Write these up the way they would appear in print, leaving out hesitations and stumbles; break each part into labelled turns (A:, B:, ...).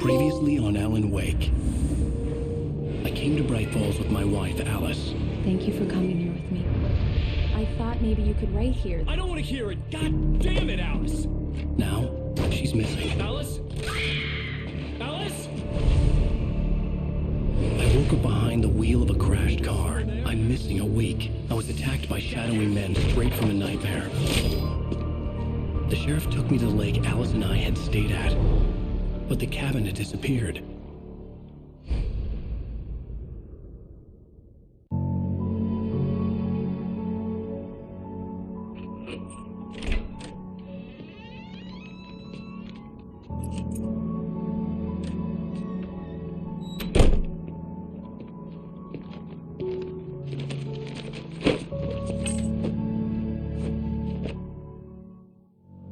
A: Previously on Alan Wake. I came to Bright Falls with my wife, Alice.
B: Thank you for coming here with me. I thought maybe you could write here.
C: I don't want to hear it! God damn it, Alice!
A: Now, she's missing.
C: Alice? Alice?
A: I woke up behind the wheel of a crashed car. I'm missing a week. I was attacked by shadowy men straight from a nightmare. The sheriff took me to the lake Alice and I had stayed at. But the cabin had disappeared.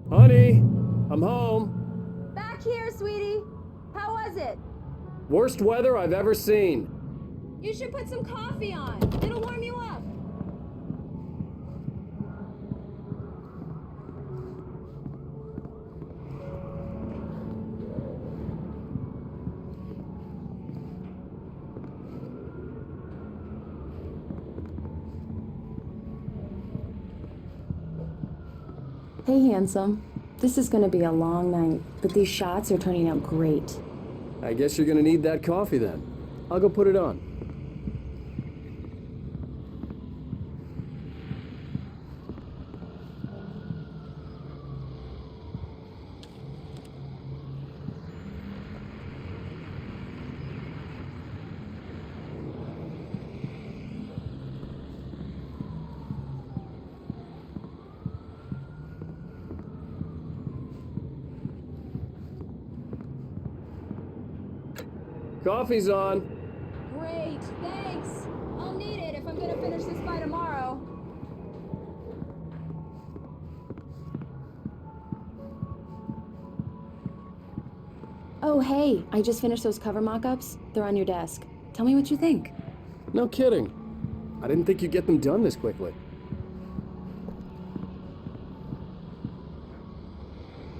D: Honey, I'm home.
E: Back here, sweetie. How was it?
D: Worst weather I've ever seen.
E: You should put some coffee on. It'll warm you up.
B: Hey, handsome. This is gonna be a long night, but these shots are turning out great.
D: I guess you're gonna need that coffee then. I'll go put it on. Coffee's on.
E: Great, thanks. I'll need it if I'm gonna finish this by tomorrow.
B: Oh, hey, I just finished those cover mock-ups. They're on your desk. Tell me what you think.
D: No kidding. I didn't think you'd get them done this quickly.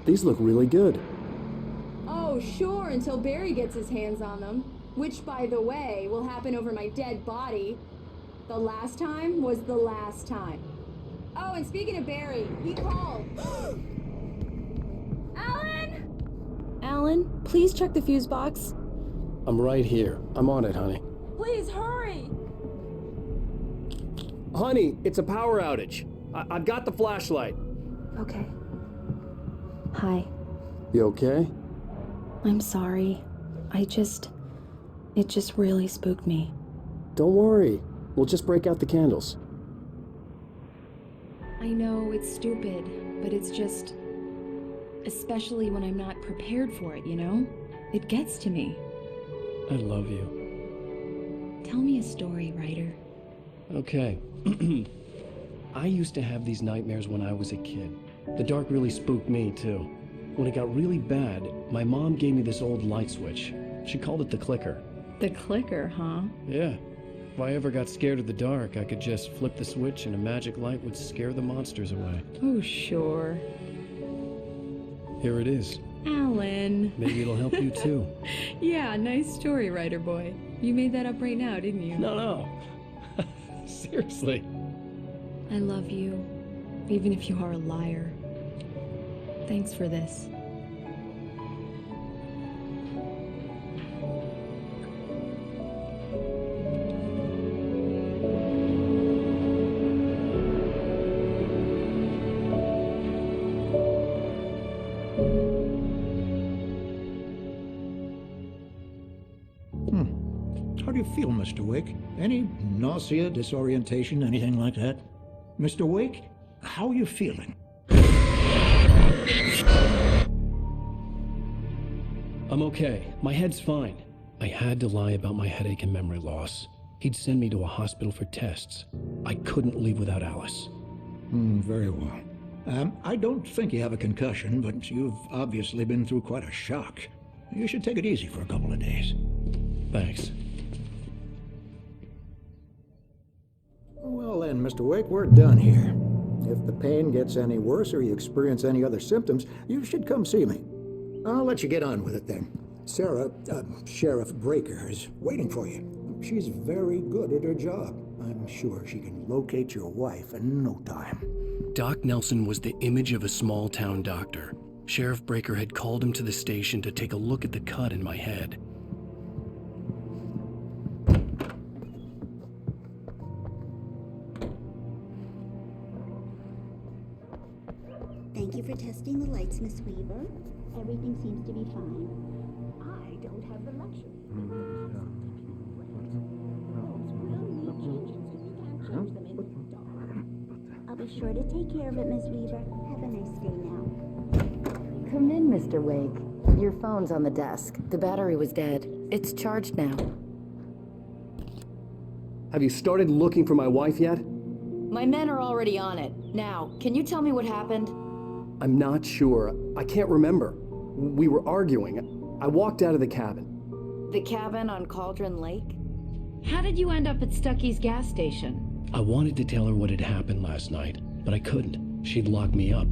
D: These look really good.
E: Oh, sure, until Barry gets his hands on them. Which, by the way, will happen over my dead body. The last time was the last time. Oh, and speaking of Barry, he called. Alan?
B: Alan, please check the fuse box.
D: I'm right here. I'm on it, honey.
E: Please hurry!
D: Honey, it's a power outage. I've got the flashlight.
B: Okay. Hi.
D: You okay?
B: I'm sorry. It just really spooked me.
D: Don't worry. We'll just break out the candles.
B: I know it's stupid, but it's just... Especially when I'm not prepared for it, you know? It gets to me.
A: I love you.
B: Tell me a story, writer.
A: Okay. I used to have these nightmares when I was a kid. The dark really spooked me, too. When it got really bad, my mom gave me this old light switch. She called it the clicker.
B: The clicker, huh?
A: Yeah. If I ever got scared of the dark, I could just flip the switch and a magic light would scare the monsters away.
B: Oh, sure.
A: Here it is.
B: Alan.
A: Maybe it'll help you too.
B: Yeah, nice story, writer boy. You made that up right now, didn't you?
A: No. Seriously.
B: I love you, even if you are a liar. Thanks for this.
F: How do you feel, Mr. Wake? Any nausea, disorientation, anything like that? Mr. Wake, how are you feeling?
A: I'm okay. My head's fine. I had to lie about my headache and memory loss. He'd send me to a hospital for tests. I couldn't leave without Alice.
F: Very well. I don't think you have a concussion, but you've obviously been through quite a shock. You should take it easy for a couple of days.
A: Thanks.
F: Well then, Mr. Wake, we're done here. If the pain gets any worse or you experience any other symptoms, you should come see me. I'll let you get on with it then. Sarah, Sheriff Breaker is waiting for you. She's very good at her job. I'm sure she can locate your wife in no time.
A: Doc Nelson was the image of a small-town doctor. Sheriff Breaker had called him to the station to take a look at the cut in my head.
G: Thank you for testing the lights, Miss Weaver. Everything seems to be fine. I don't have the luxury. I'll be sure to take care of it, Miss Weaver. Have a nice day now.
B: Come in, Mr. Wake. Your phone's on the desk. The battery was dead. It's charged now.
D: Have you started looking for my wife yet?
B: My men are already on it. Now, can you tell me what happened?
D: I'm not sure. I can't remember. We were arguing. I walked out of the cabin.
B: The cabin on Cauldron Lake? How did you end up at Stucky's gas station?
A: I wanted to tell her what had happened last night, but I couldn't. She'd lock me up.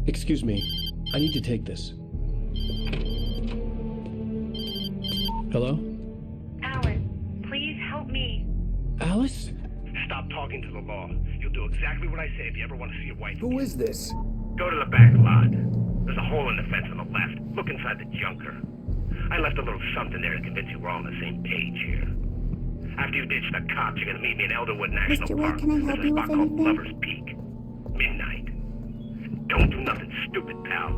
A: Excuse me. I need to take this. Hello?
H: Alice, please help me.
A: Alice?
I: Stop talking to the law. You'll do exactly what I say if you ever want to see your wife.
D: Who is this?
I: Go to the back lot. There's a hole in the fence on the left. Look inside the junker. I left a little something there to convince you we're all on the same page here. After you ditch the cops, you're gonna meet me in Elderwood National
G: Mr. Wake,
I: Park.
G: can I help
I: There's a
G: you
I: spot
G: with
I: called
G: anything?
I: Lover's Peak. Midnight. Don't do nothing stupid, pal.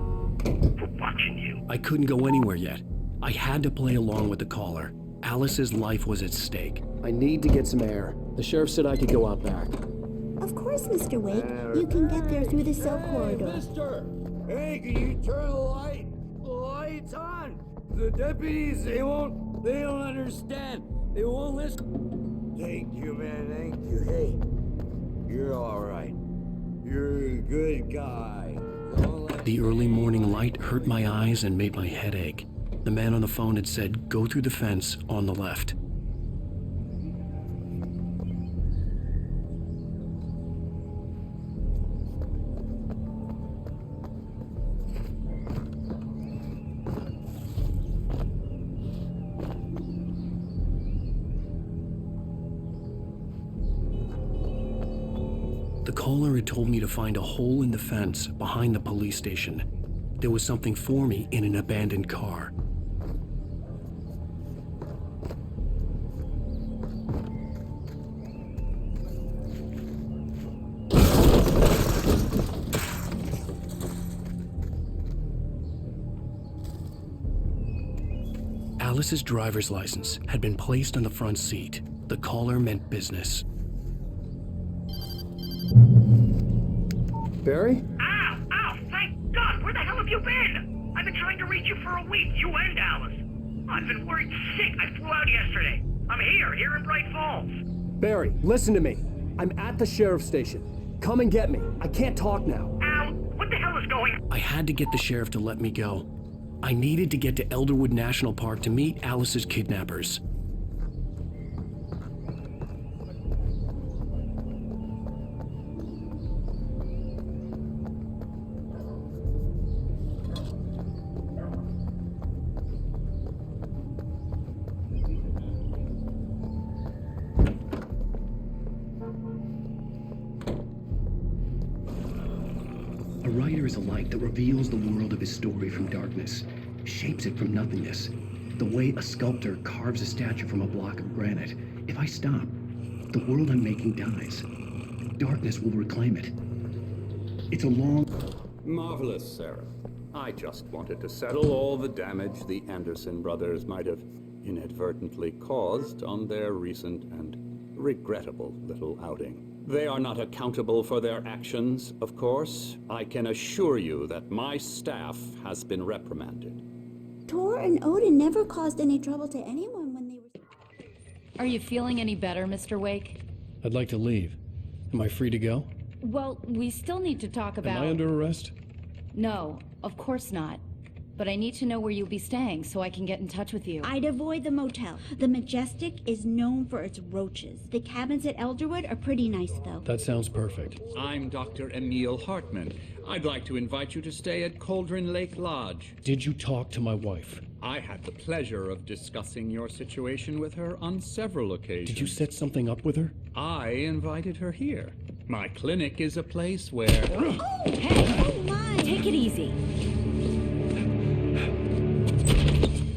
I: We're watching you.
A: I couldn't go anywhere yet. I had to play along with the caller. Alice's life was at stake.
D: I need to get some air. The sheriff said I could go out back.
G: Of course, Mr. Wake. You can get there through the cell corridor.
J: Mister! Hey, can you turn the lights on? The deputies, they don't understand. They won't listen. Thank you, man, thank you. Hey, you're all right. You're a good guy.
A: The early morning light hurt my eyes and made my head ache. The man on the phone had said, go through the fence on the left. The caller had told me to find a hole in the fence behind the police station. There was something for me in an abandoned car. Alice's driver's license had been placed on the front seat. The caller meant business.
D: Barry?
I: Ow! Ow! Thank God! Where the hell have you been? I've been trying to reach you for a week, you and Alice. I've been worried sick. I flew out yesterday. I'm here in Bright Falls.
D: Barry, listen to me. I'm at the sheriff's station. Come and get me. I can't talk now.
I: Ow! What the hell is going on?
A: I had to get the sheriff to let me go. I needed to get to Elderwood National Park to meet Alice's kidnappers. A writer is a light that reveals the world of his story from darkness, shapes it from nothingness. The way a sculptor carves a statue from a block of granite. If I stop, the world I'm making dies. Darkness will reclaim it. It's a long...
K: Marvelous, Sarah. I just wanted to settle all the damage the Anderson brothers might have inadvertently caused on their recent and regrettable little outing. They are not accountable for their actions, of course. I can assure you that my staff has been reprimanded.
G: Tor and Odin never caused any trouble to anyone when they were...
B: Are you feeling any better, Mr. Wake?
A: I'd like to leave. Am I free to go?
B: Well, we still need to talk about...
A: Am I under arrest?
B: No, of course not. But I need to know where you'll be staying so I can get in touch with you.
G: I'd avoid the motel. The Majestic is known for its roaches. The cabins at Elderwood are pretty nice, though.
A: That sounds perfect.
K: I'm Dr. Emil Hartman. I'd like to invite you to stay at Cauldron Lake Lodge.
A: Did you talk to my wife?
K: I had the pleasure of discussing your situation with her on several occasions.
A: Did you set something up with her?
K: I invited her here. My clinic is a place where...
B: Oh, hey! Oh my! Take it easy.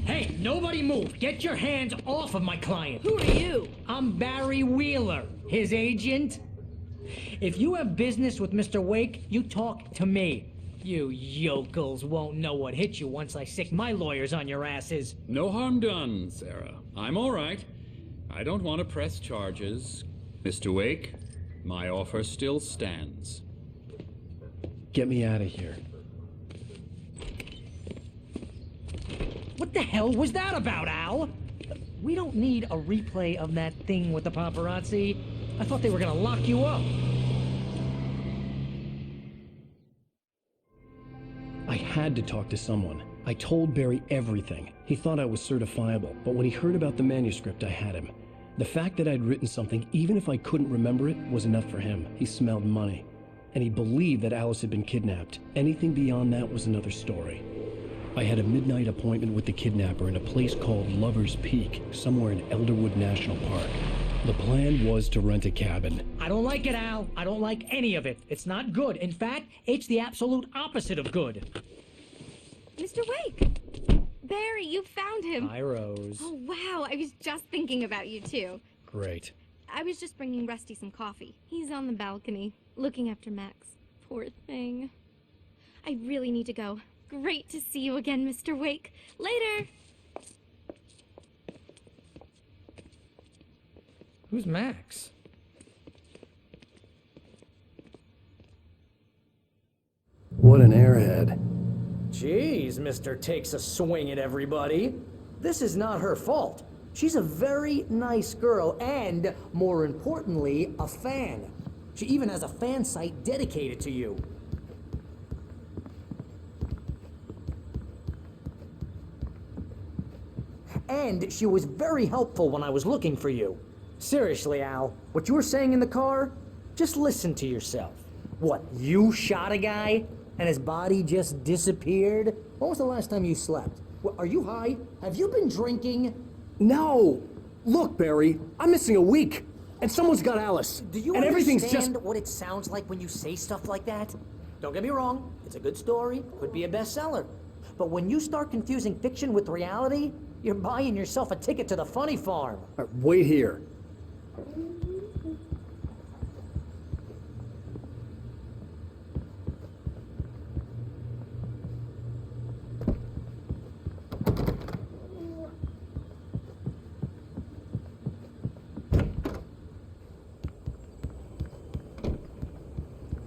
L: Hey, nobody move! Get your hands off of my client!
B: Who are you?
L: I'm Barry Wheeler, his agent. If you have business with Mr. Wake, you talk to me. You yokels won't know what hit you once I sick my lawyers on your asses.
K: No harm done, Sarah. I'm all right. I don't want to press charges. Mr. Wake, my offer still stands.
A: Get me out of here.
L: What the hell was that about, Al? We don't need a replay of that thing with the paparazzi. I thought they were gonna lock you up.
A: I had to talk to someone. I told Barry everything. He thought I was certifiable, but when he heard about the manuscript, I had him. The fact that I'd written something, even if I couldn't remember it, was enough for him. He smelled money. And he believed that Alice had been kidnapped. Anything beyond that was another story. I had a midnight appointment with the kidnapper in a place called Lover's Peak, somewhere in Elderwood National Park. The plan was to rent a cabin.
L: I don't like it, Al. I don't like any of it. It's not good. In fact, it's the absolute opposite of good.
M: Mr. Wake! Barry, you found him.
A: Hi, Rose.
M: Oh, wow. I was just thinking about you, too.
A: Great.
M: I was just bringing Rusty some coffee. He's on the balcony, looking after Max. Poor thing. I really need to go. Great to see you again, Mr. Wake. Later!
L: Who's Max?
D: What an airhead.
N: Jeez, Mr. Takes a swing at everybody. This is not her fault. She's a very nice girl and, more importantly, a fan. She even has a fan site dedicated to you. And she was very helpful when I was looking for you. Seriously, Al, what you were saying in the car? Just listen to yourself. What, you shot a guy and his body just disappeared? When was the last time you slept? What, are you high? Have you been drinking?
D: No! Look, Barry, I'm missing a week, and someone's got Alice.
N: Do you
D: and
N: understand
D: everything's just...
N: what it sounds like when you say stuff like that? Don't get me wrong, it's a good story, could be a bestseller. But when you start confusing fiction with reality, you're buying yourself a ticket to the funny farm.
D: All right, wait here.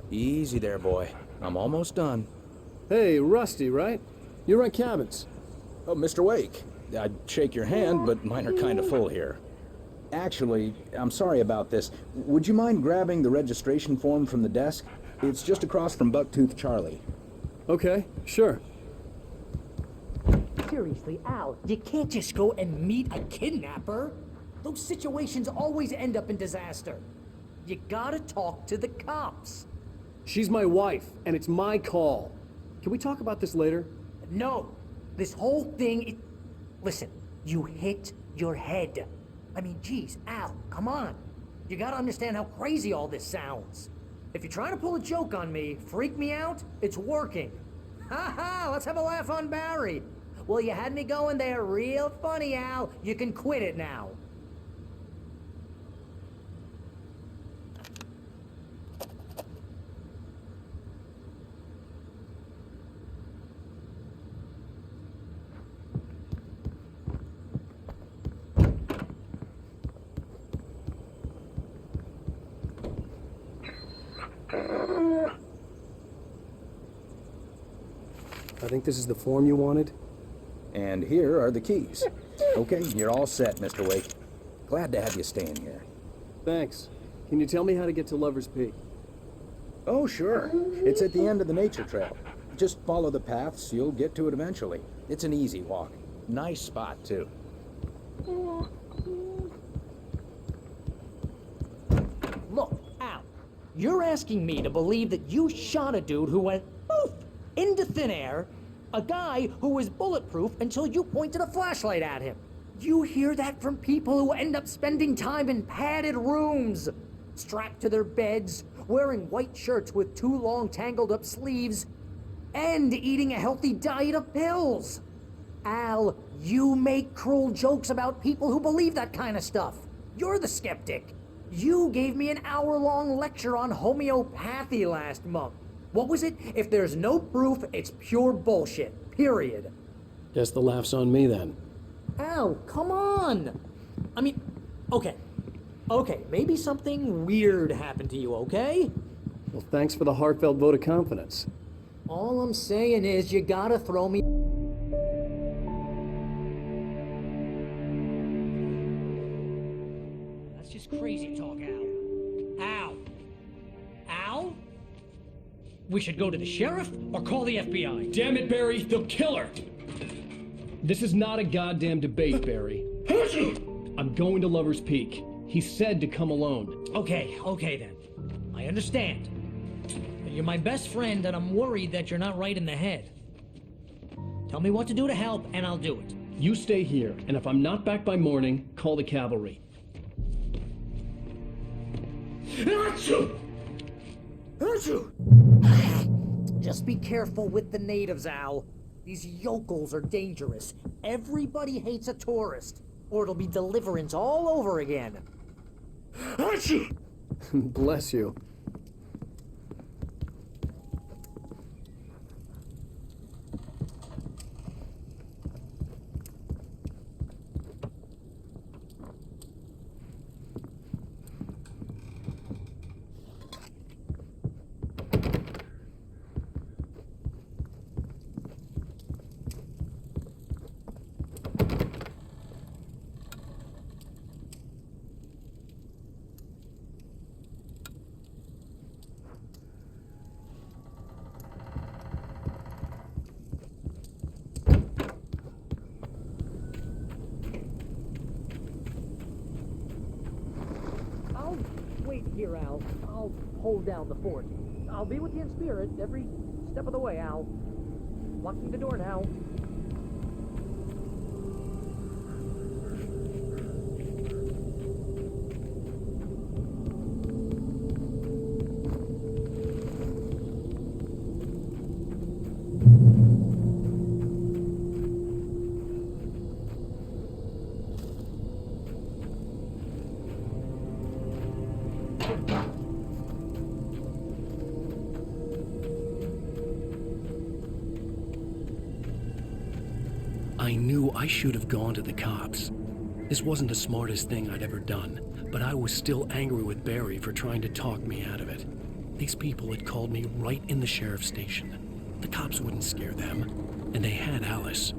O: Easy there, boy. I'm almost done.
D: Hey, Rusty, right? You rent cabins.
O: Oh, Mr. Wake. I'd shake your hand, but mine are kind of full here. Actually, I'm sorry about this. Would you mind grabbing the registration form from the desk? It's just across from Bucktooth Charlie.
D: Okay, sure.
N: Seriously, Al, you can't just go and meet a kidnapper. Those situations always end up in disaster. You gotta talk to the cops.
D: She's my wife, and it's my call. Can we talk about this later?
N: No. This whole thing, Listen, you hit your head. I mean, geez, Al, come on. You gotta understand how crazy all this sounds. If you're trying to pull a joke on me, freak me out, it's working. Ha ha, let's have a laugh on Barry. Well, you had me going there real funny, Al. You can quit it now.
D: I think this is the form you wanted.
O: And here are the keys. Okay, you're all set, Mr. Wake. Glad to have you staying here.
D: Thanks. Can you tell me how to get to Lover's Peak?
O: Oh, sure. It's at the end of the nature trail. Just follow the paths, you'll get to it eventually. It's an easy walk. Nice spot, too.
N: Look, Al, you're asking me to believe that you shot a dude who went... into thin air, a guy who was bulletproof until you pointed a flashlight at him. You hear that from people who end up spending time in padded rooms, strapped to their beds, wearing white shirts with too long tangled up sleeves, and eating a healthy diet of pills. Al, you make cruel jokes about people who believe that kind of stuff. You're the skeptic. You gave me an hour-long lecture on homeopathy last month. What was it? If there's no proof, it's pure bullshit. Period.
D: Guess the laugh's on me then.
N: Al, come on! I mean, okay, maybe something weird happened to you, okay?
D: Well, thanks for the heartfelt vote of confidence.
N: All I'm saying is you gotta throw me...
L: That's just crazy talk, Al. Al? We should go to the sheriff or call the FBI?
C: Damn it, Barry, they'll kill her!
A: This is not a goddamn debate, Barry. I'm going to Lover's Peak. He said to come alone.
L: Okay then. I understand. But you're my best friend and I'm worried that you're not right in the head. Tell me what to do to help and I'll do it.
A: You stay here, and if I'm not back by morning, call the cavalry.
N: Just be careful with the natives, Al. These yokels are dangerous. Everybody hates a tourist, or it'll be Deliverance all over again.
D: Bless you.
N: Wait here, Al. I'll hold down the fort. I'll be with you in spirit every step of the way, Al. Locking the door now.
A: I knew I should have gone to the cops. This wasn't the smartest thing I'd ever done, but I was still angry with Barry for trying to talk me out of it. These people had called me right in the sheriff's station. The cops wouldn't scare them, and they had Alice.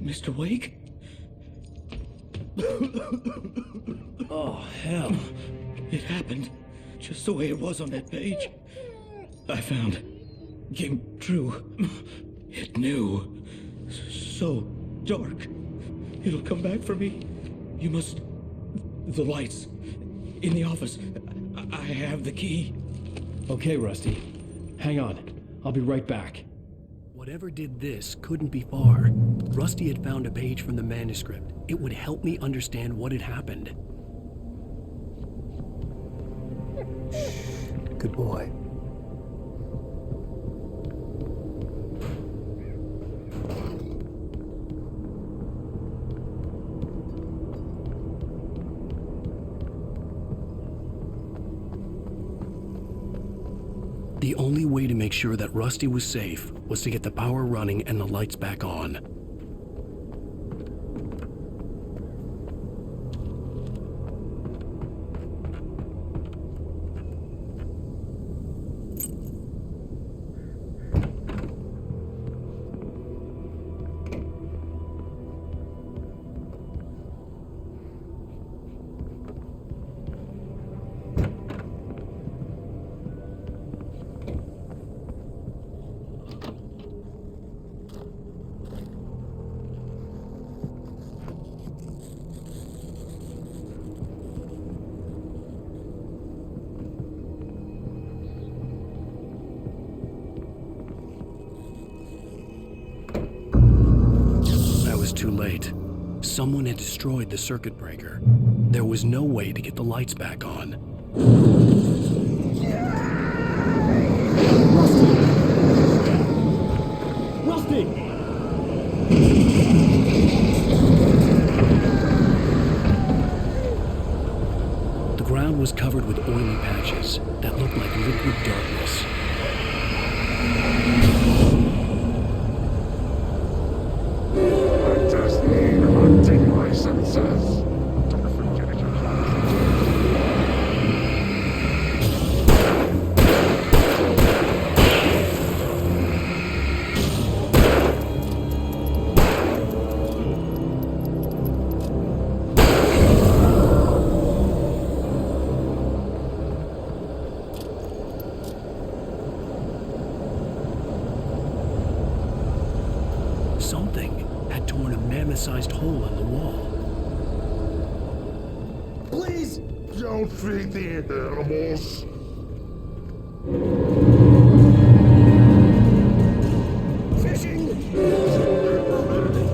C: Mr. Wake?
A: Oh, hell.
C: It happened just the way it was on that page. I found. Came true. It knew. So dark. It'll come back for me. You must... The lights. In the office. I have the key.
A: Okay, Rusty. Hang on. I'll be right back. Whatever did this couldn't be far. Rusty had found a page from the manuscript. It would help me understand what had happened. Good boy. The only way to make sure that Rusty was safe was to get the power running and the lights back on. Too late. Someone had destroyed the circuit breaker. There was no way to get the lights back on.
C: Rusty!
A: The ground was covered with oily patches that looked like liquid darkness.
P: Senses.
A: Something had torn a mammoth-sized hole in the wall.
P: Please don't feed the animals.
I: Fishing!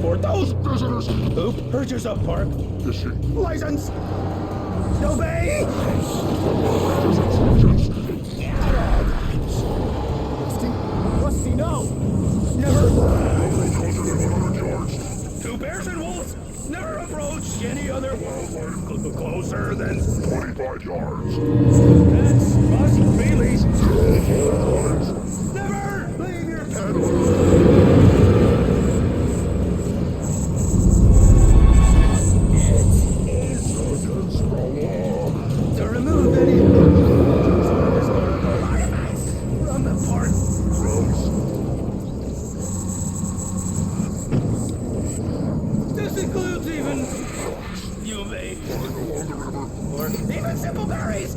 I: For those visitors who purchase a park
P: fishing
I: license, obey! Rusty, no! Never! 2 bears and wolves never approach any other wildlife closer than
P: 25 yards.
I: That's Rusty Bailey's. Never leave your pet. To remove any from the park. This includes even you may or even simple berries.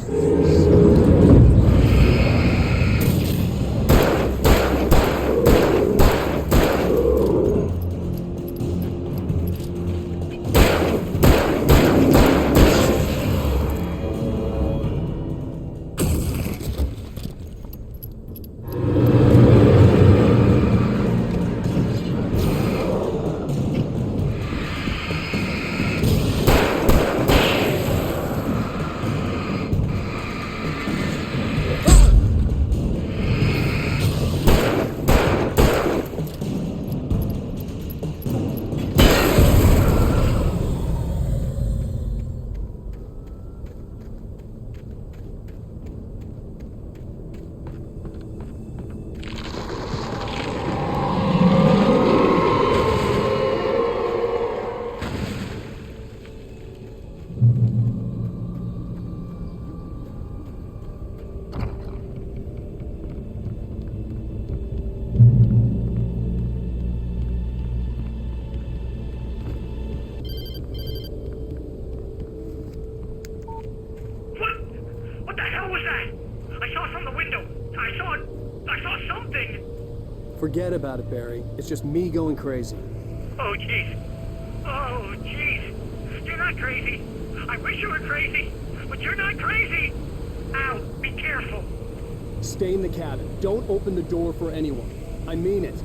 D: Forget about it, Barry. It's just me going crazy.
I: Oh, jeez. Oh, jeez. You're not crazy. I wish you were crazy, but you're not crazy. Ow, be careful.
D: Stay in the cabin. Don't open the door for anyone. I mean it.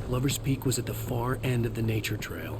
A: Lover's Peak was at the far end of the nature trail.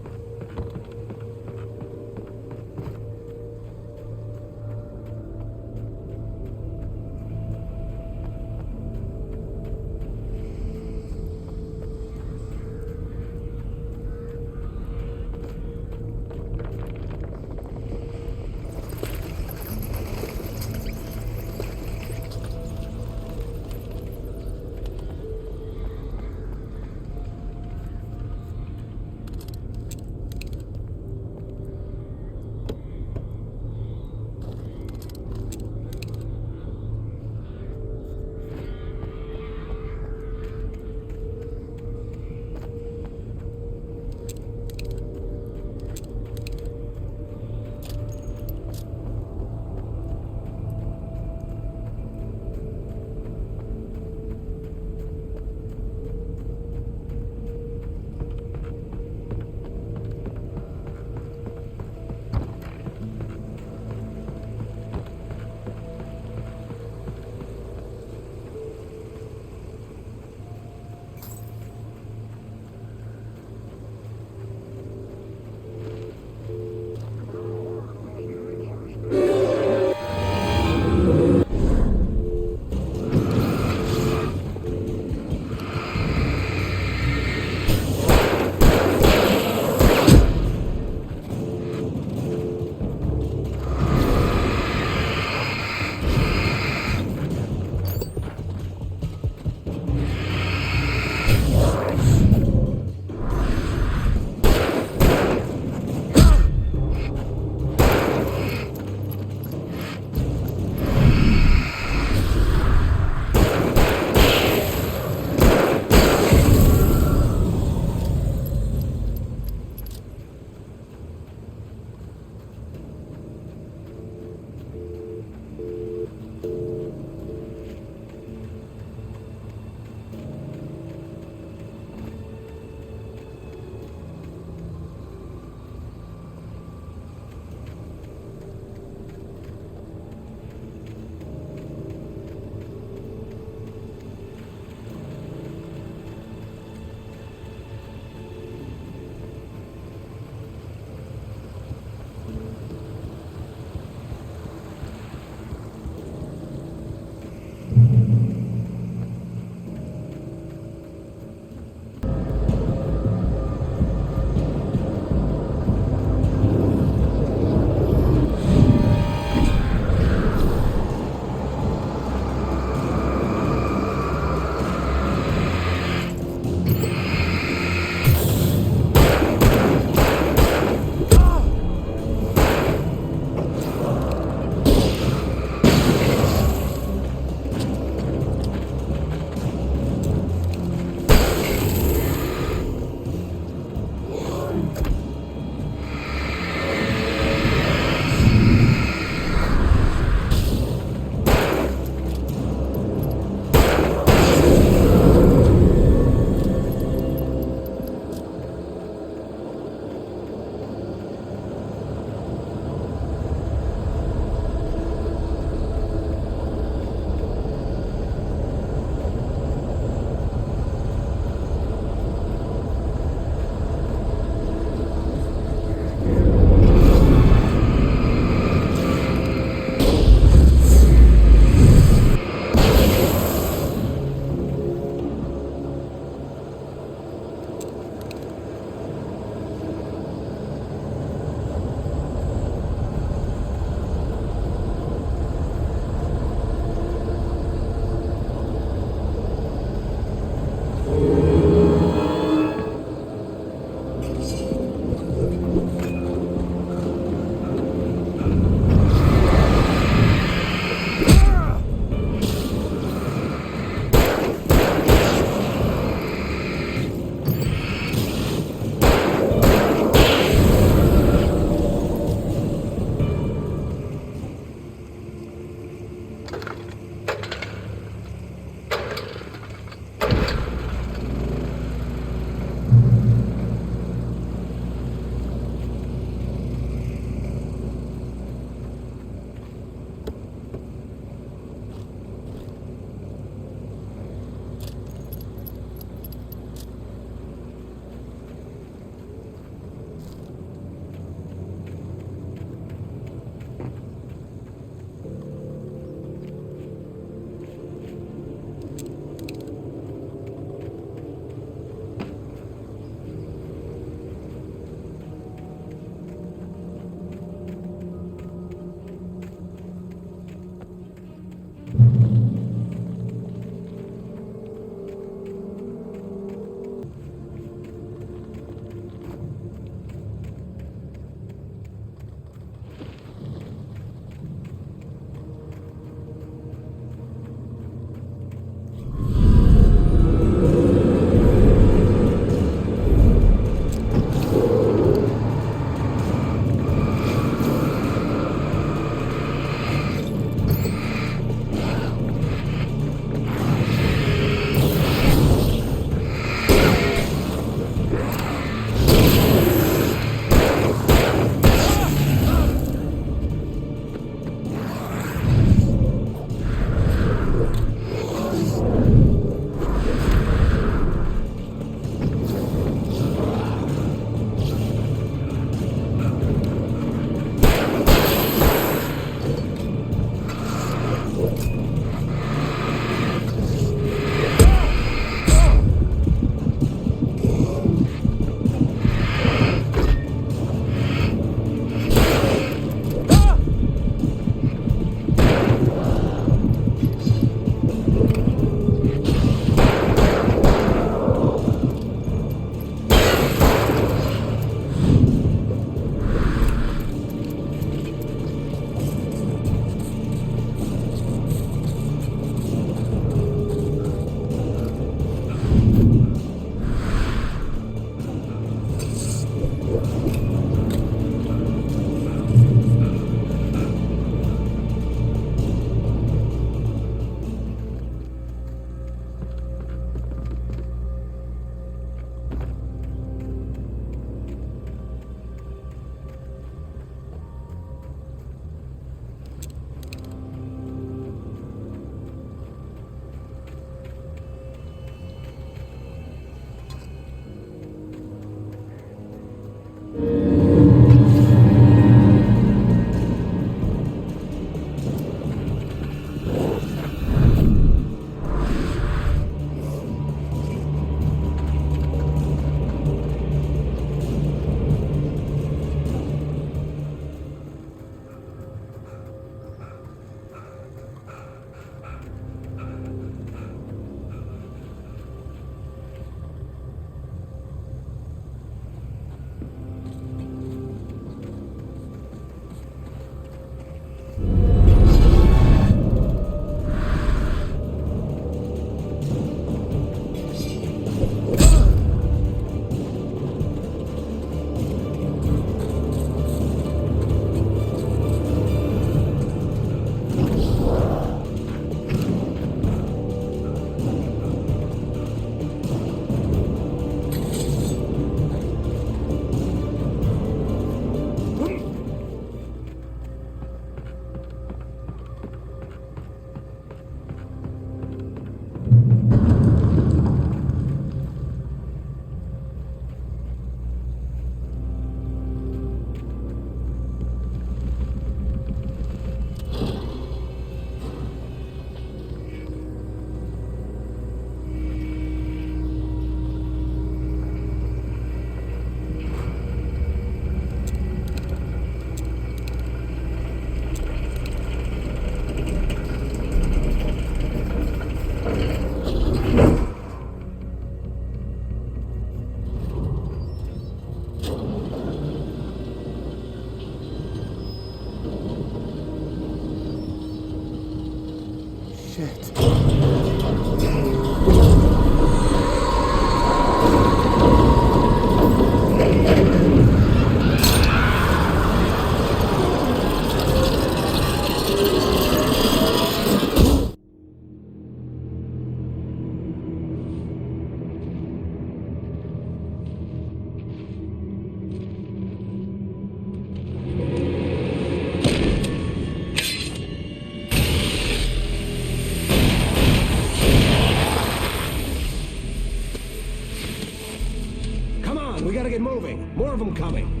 Q: We gotta get moving. More of them coming.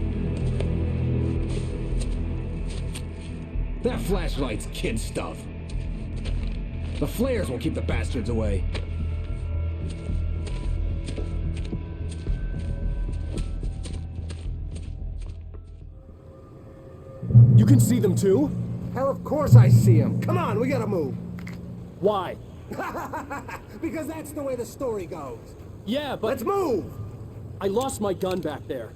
Q: That flashlight's kid stuff. The flares will keep the bastards away.
D: You can see them too?
Q: Hell, of course I see them. Come on, we gotta move.
D: Why?
Q: Because that's the way the story goes.
D: Yeah, but...
Q: Let's move!
D: I lost my gun back there.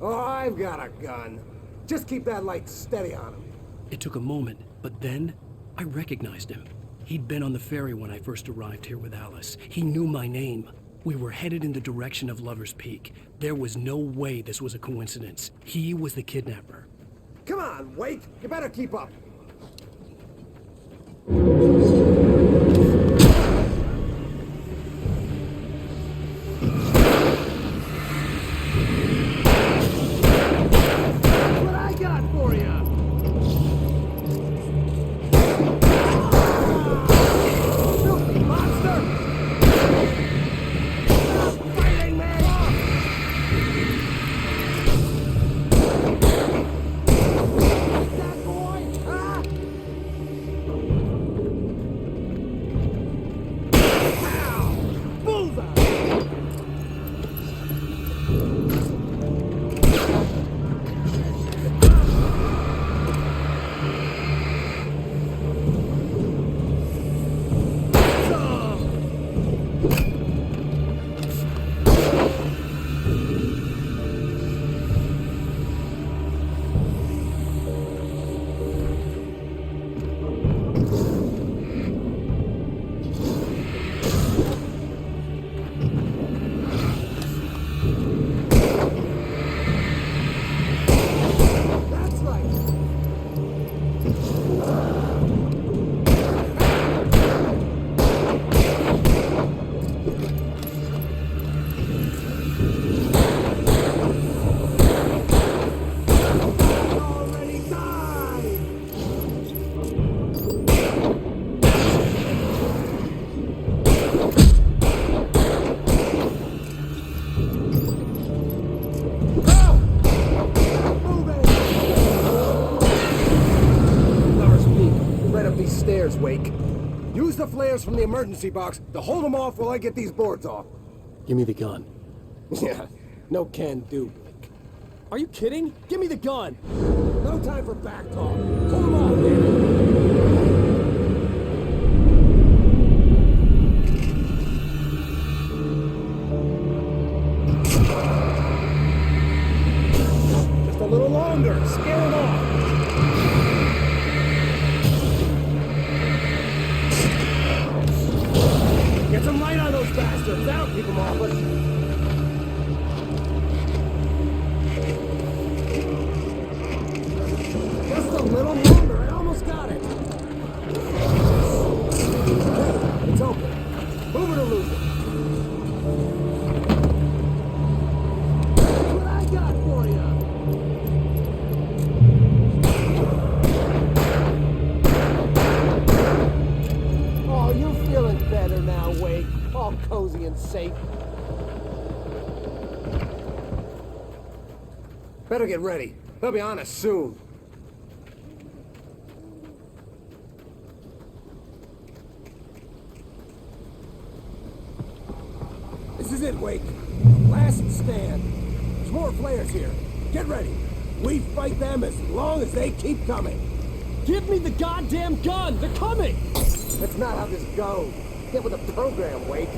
Q: Oh, I've got a gun. Just keep that light steady on him.
A: It took a moment, but then I recognized him. He'd been on the ferry when I first arrived here with Alice. He knew my name. We were headed in the direction of Lover's Peak. There was no way this was a coincidence. He was the kidnapper.
Q: Come on, Wake. You better keep up. What I got for you? Filthy monster! Stop fighting me! That boy! Huh? Ow! Bullseye! That's right. Already died. Lover's Peak, right up these stairs, Wake. Use the flares from the emergency box to hold them off while I get these boards off.
D: Give me the gun.
Q: Yeah, no can do, Wake.
D: Are you kidding? Give me the gun!
Q: No time for back talk. Hold them off, man. Just a little longer. Scare them off. Get some light on those bastards. That'll keep them off us. Just a little longer. I almost got it. Okay, it's open. Move it or lose it. That's what I got for you. Oh, you feeling better now, Wake? All cozy and safe. Better get ready. They'll be on us soon. This is it, Wake. Last stand. There's more flares here. Get ready. We fight them as long as they keep coming.
D: Give me the goddamn gun! They're coming!
Q: That's not how this goes. Get with the program, Wake.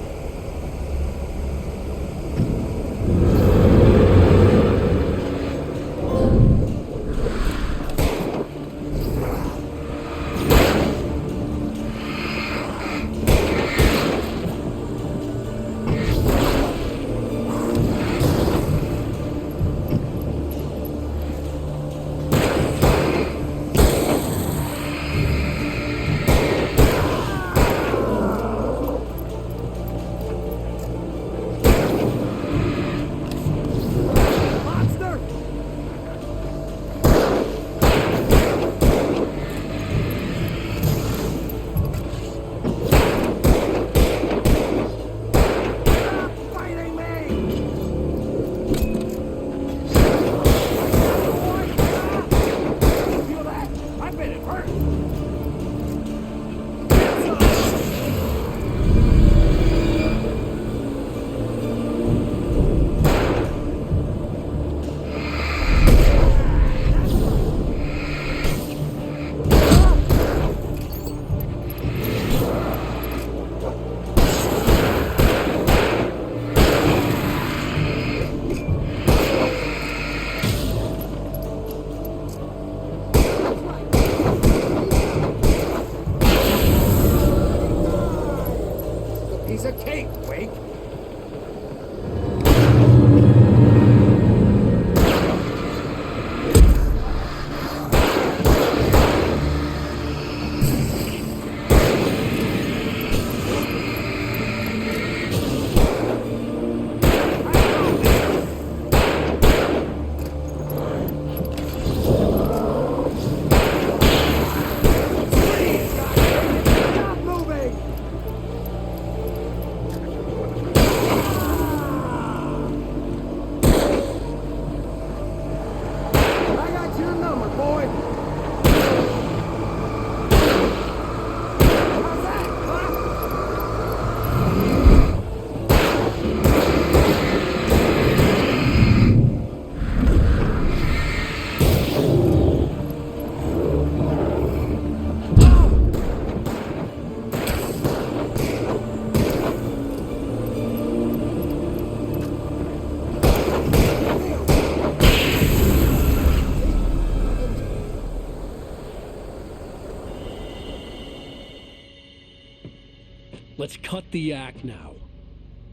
A: let's cut the act now.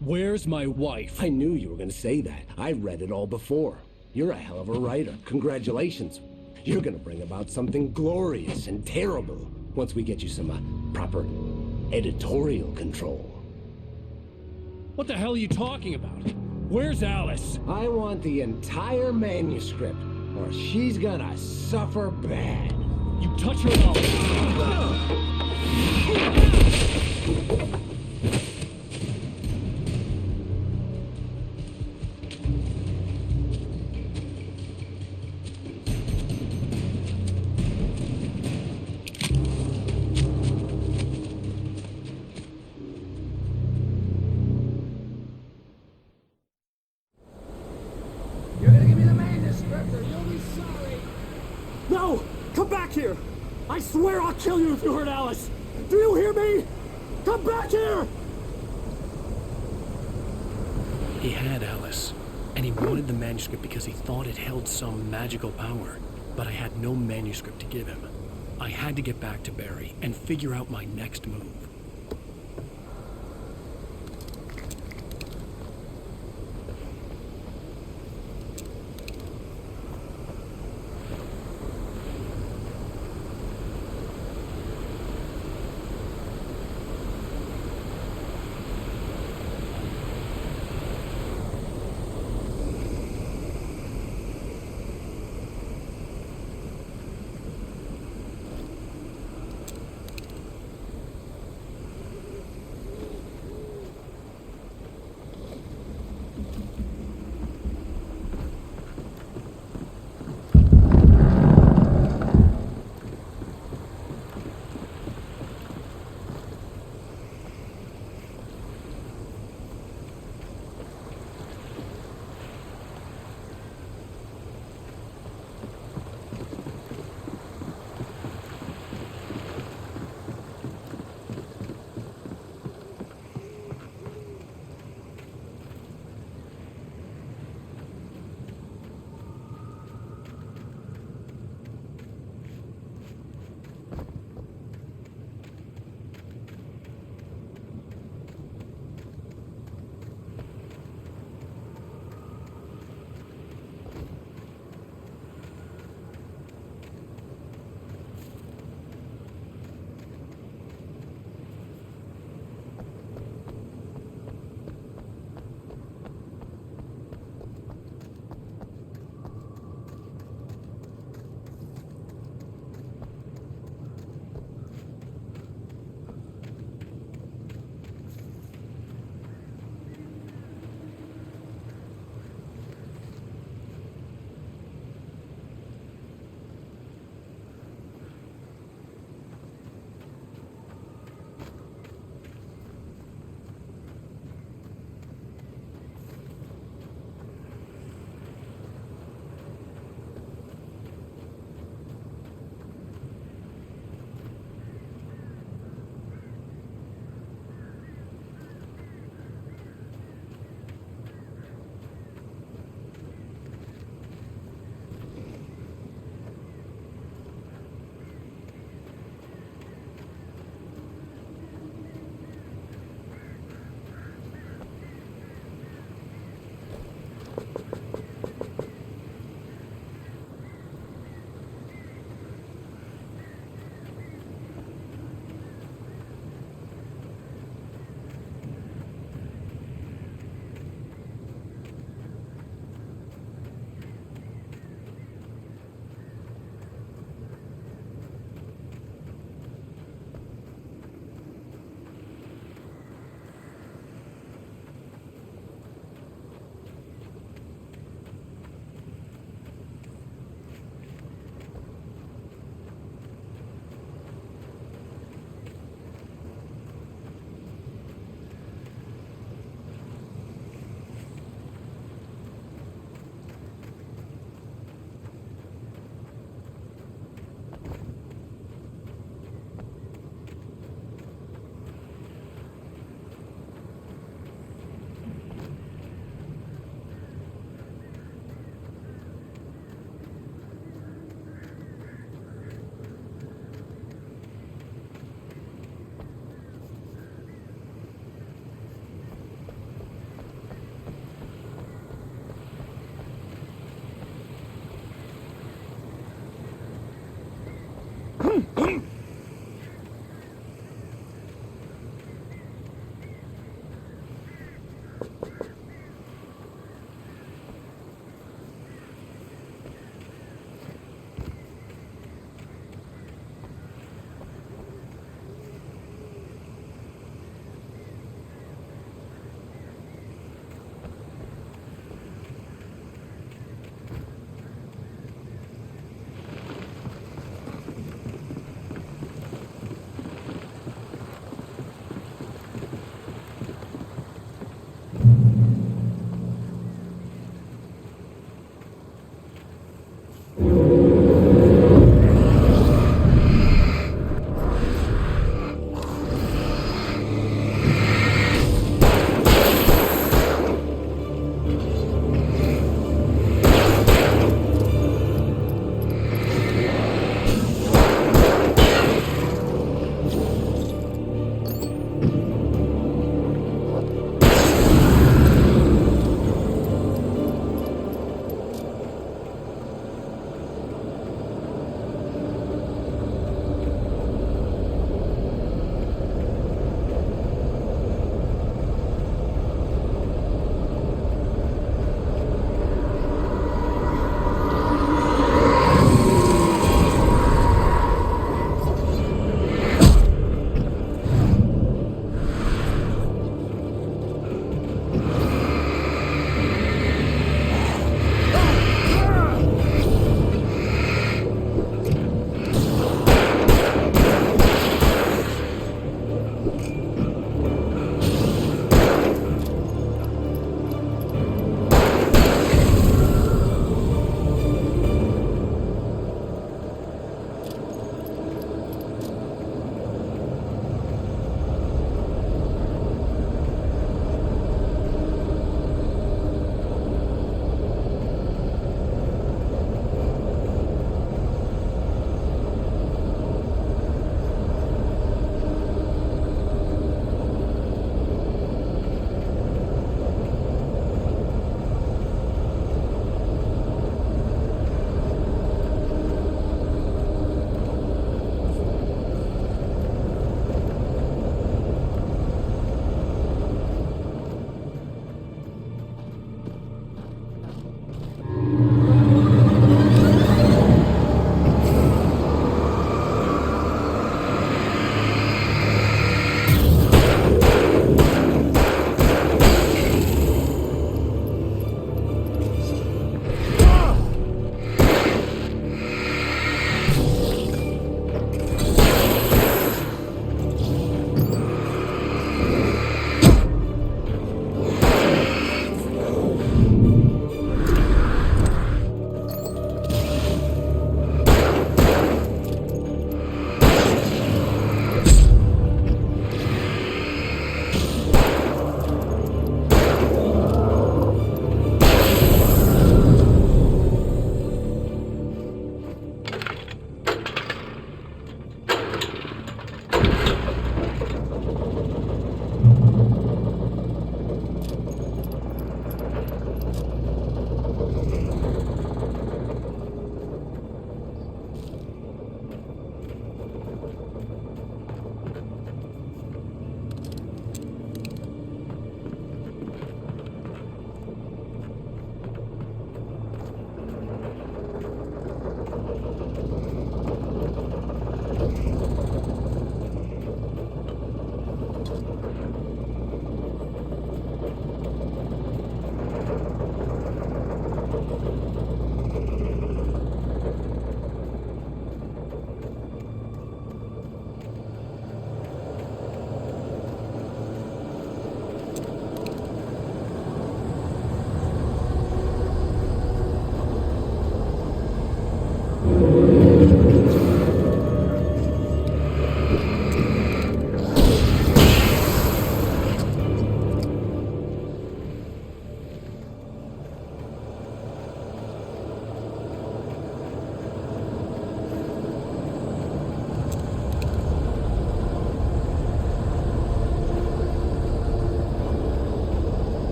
A: Where's my wife?
R: I knew you were gonna say that. I read it all before. You're a hell of a writer. Congratulations. You're gonna bring about something glorious and terrible once we get you some proper editorial control.
A: What the hell are you talking about? Where's Alice?
R: I want the entire manuscript, or she's gonna suffer bad.
A: You touch her and
Q: You're gonna give me the manuscript or you'll be sorry.
D: No! Come back here! I swear I'll kill you if you hurt Alice! Do you hear me? Come back here!
A: He had Alice, and he wanted the manuscript because he thought it held some magical power. But I had no manuscript to give him. I had to get back to Barry and figure out my next move.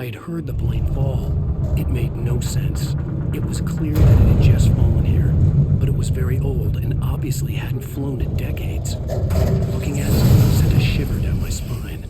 A: I had heard the plane fall. It made no sense. It was clear that it had just fallen here, but it was very old and obviously hadn't flown in decades. Looking at it sent a shiver down my spine.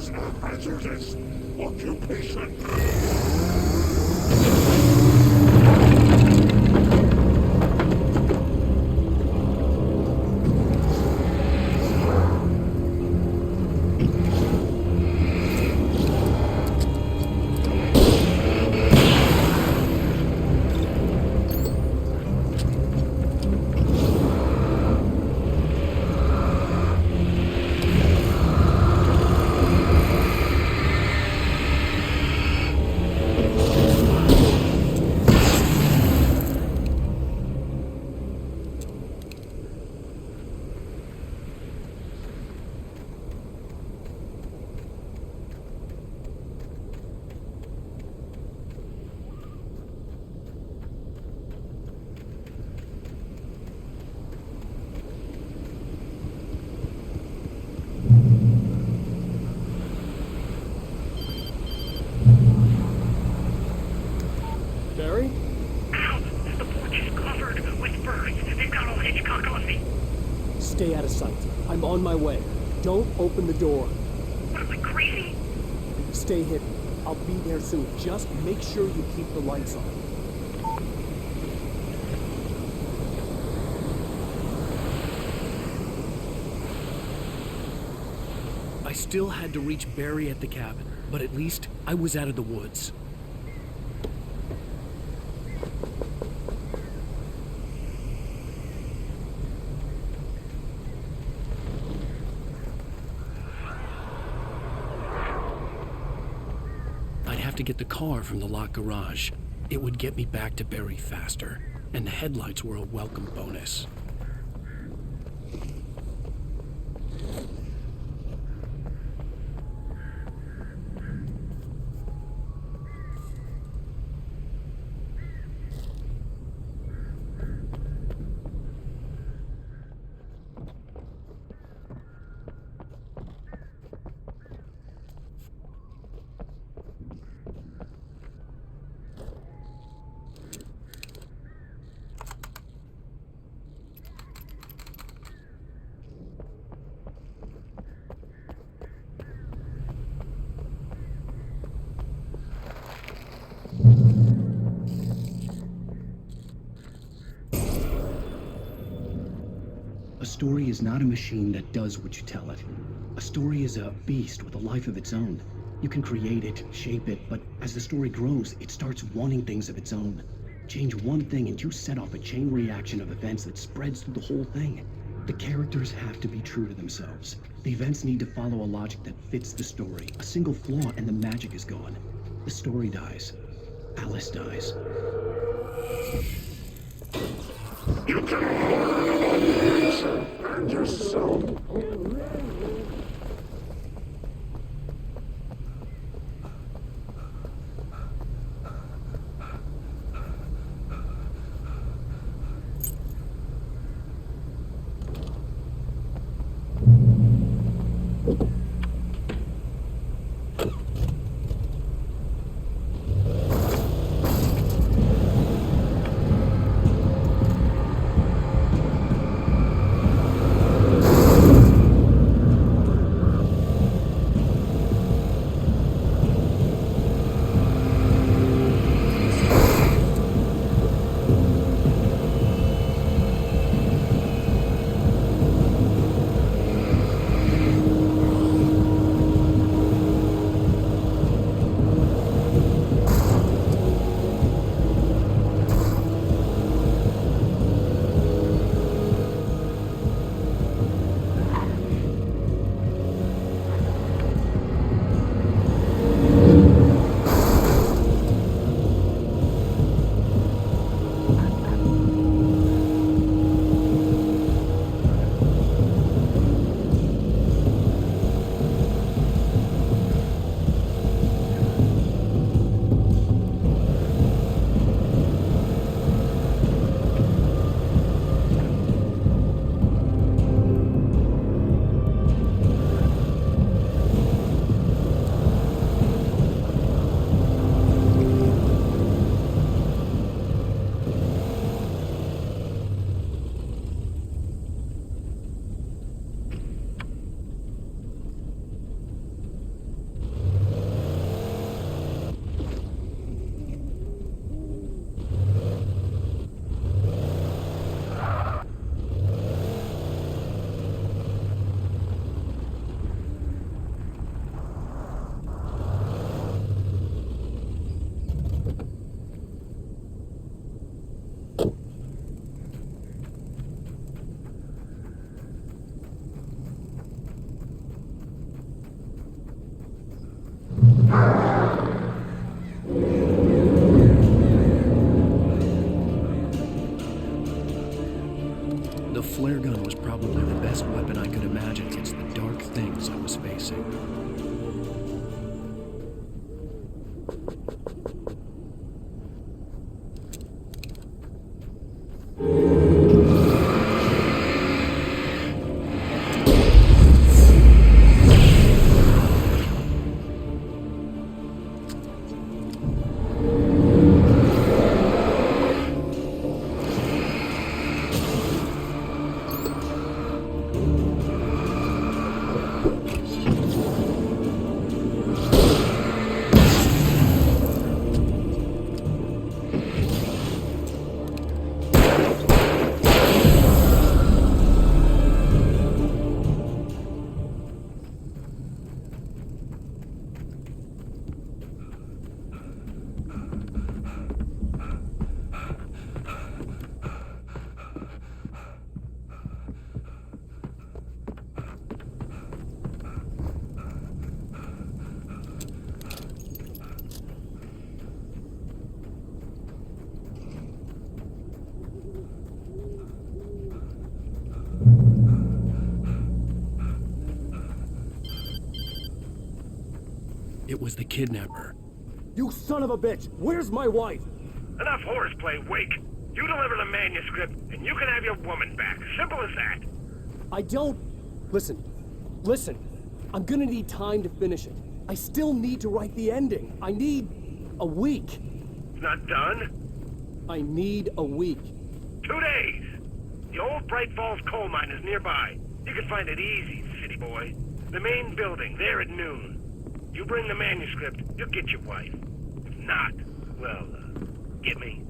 P: is a hazardous occupation.
D: Barry?
I: Ow! The porch is covered with birds. They've got all Hitchcock on me.
D: Stay out of sight. I'm on my way. Don't open the door.
I: What am I, crazy?
D: Stay hidden. I'll be there soon. Just make sure you keep the lights on.
A: I still had to reach Barry at the cabin, but at least I was out of the woods. I'd have to get the car from the locked garage. It would get me back to Barry faster, and the headlights were a welcome bonus. A story is not a machine that does what you tell it. A story is a beast with a life of its own. You can create it, shape it, but as the story grows, it starts wanting things of its own. Change one thing and you set off a chain reaction of events that spreads through the whole thing. The characters have to be true to themselves. The events need to follow a logic that fits the story. A single flaw and the magic is gone. The story dies. Alice dies.
P: You can learn nature and yourself.
A: was the kidnapper.
D: You son of a bitch! Where's my wife?
I: Enough horseplay, Wake. You deliver the manuscript, and you can have your woman back. Simple as that.
D: I don't... Listen. I'm gonna need time to finish it. I still need to write the ending. I need a week.
I: It's not done?
D: I need a week.
I: 2 days. The old Bright Falls coal mine is nearby. You can find it easy, city boy. The main building, there at noon. You bring the manuscript, you'll get your wife. If not, well, get me.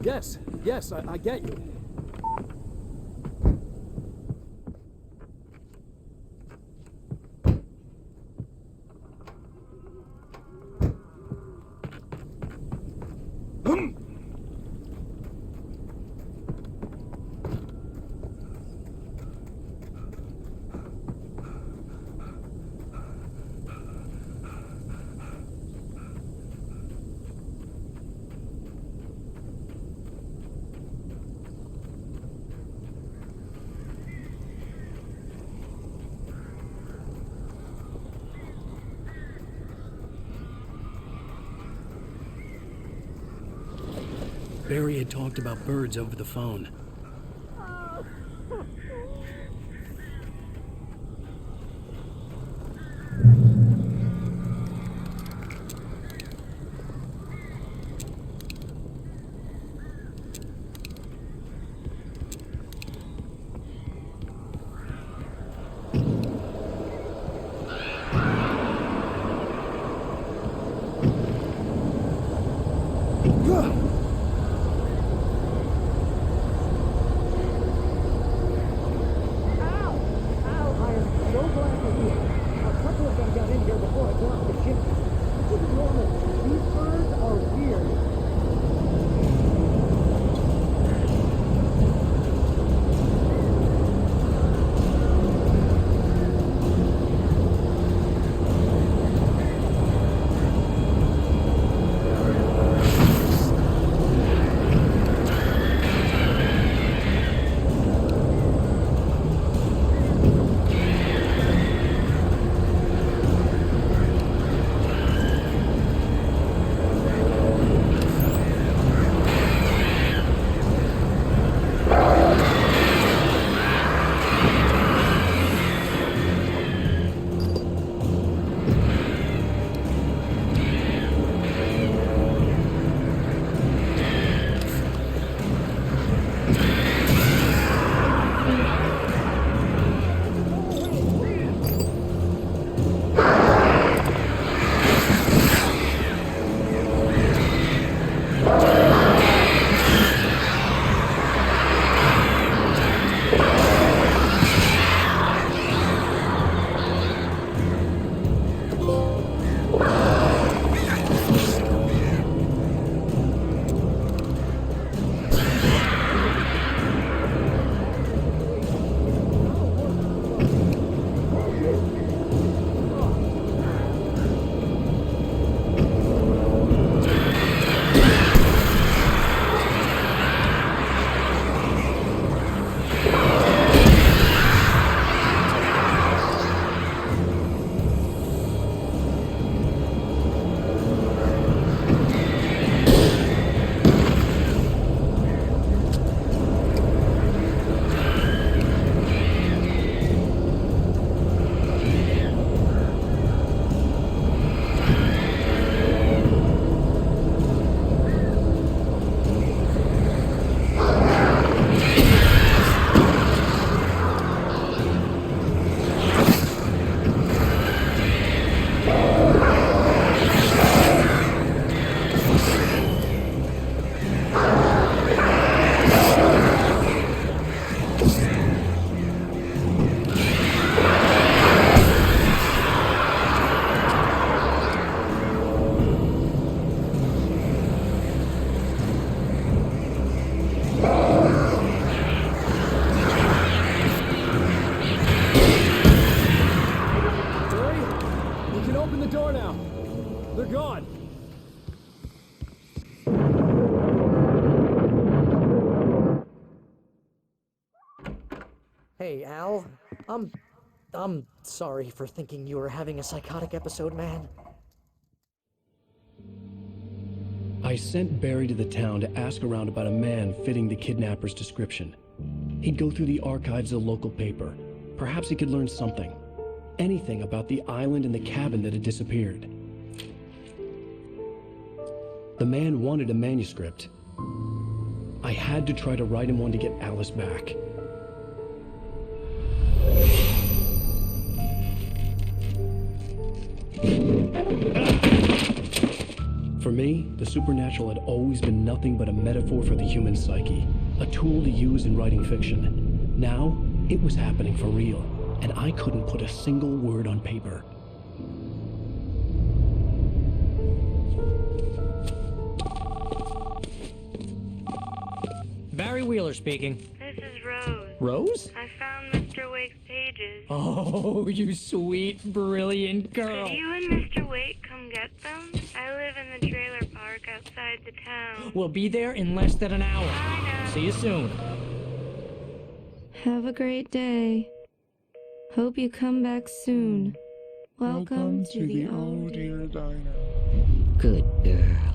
D: Yes, I get you.
A: Barry had talked about birds over the phone.
N: Hey, Al. I'm sorry for thinking you were having a psychotic episode, man.
A: I sent Barry to the town to ask around about a man fitting the kidnapper's description. He'd go through the archives of the local paper. Perhaps he could learn something. Anything about the island and the cabin that had disappeared. The man wanted a manuscript. I had to try to write him one to get Alice back. For me, the supernatural had always been nothing but a metaphor for the human psyche, a tool to use in writing fiction. Now, it was happening for real, and I couldn't put a single word on paper.
L: Barry Wheeler speaking.
H: This is Rose.
L: Rose?
H: I found Mr. Wake's pages.
L: Oh, you sweet, brilliant girl.
H: Could you and Mr. Wake come get them? I live in the trailer park outside the town.
L: We'll be there in less than an hour.
H: I know.
L: See you soon.
M: Have a great day. Hope you come back soon. Welcome to the old
P: dear diner.
N: Good girl.